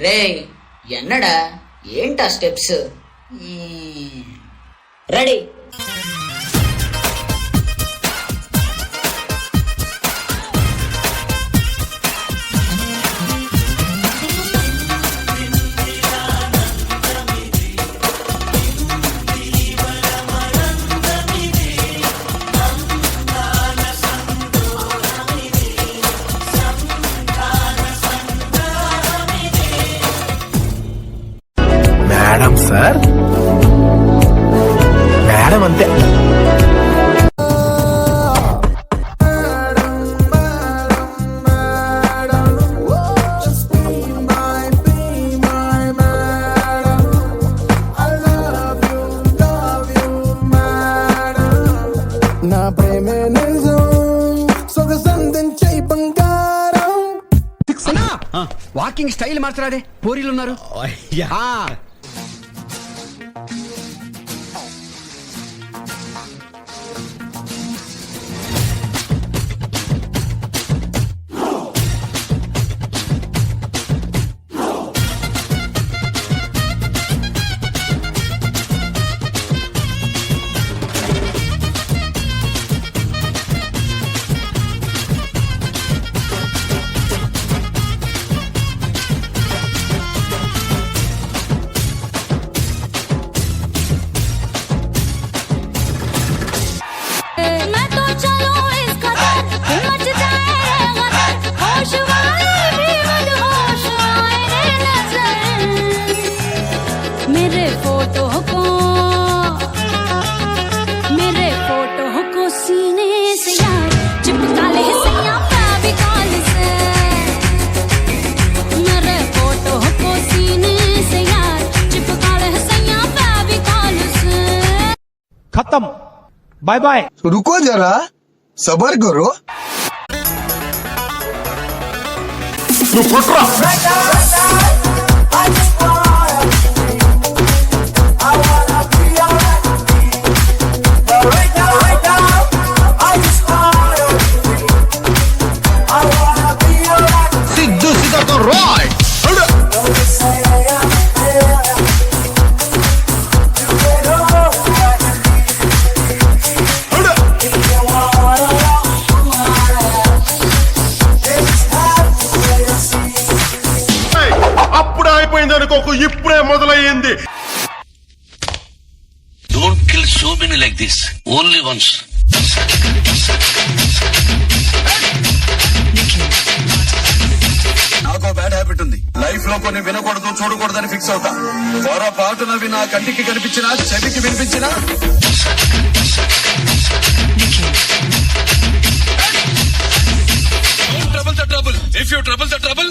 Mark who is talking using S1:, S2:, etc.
S1: రే ఎన్నడా ఏంటా steps? Ready.
S2: Madam sir, madam అంతే.
S3: నా ప్రేమే నిజం సొగసందించే బంగారం.
S4: వాకింగ్ స్టైల్ మార్చరాదే, పోరీలు ఉన్నారు.
S2: खत्म, बाय बाय.
S3: रुको जरा, सबर करो.
S2: सिद्धू सीधा तो राइट.
S5: అప్పుడే అయిపోయింది అనుకోకు, ఇప్పుడే మొదలయ్యింది.
S6: Don't kill so many like this. Only once.
S7: నాకు బ్యాడ్ హ్యాబిట్ ఉంది. లైఫ్ లో కొన్ని వినకూడదు, చూడకూడదని ఫిక్స్ అవుతా. పొరపాటునవి నా కంటికి కనిపించినా, చెవికి వినిపించినా trouble the trouble. If you trouble the trouble,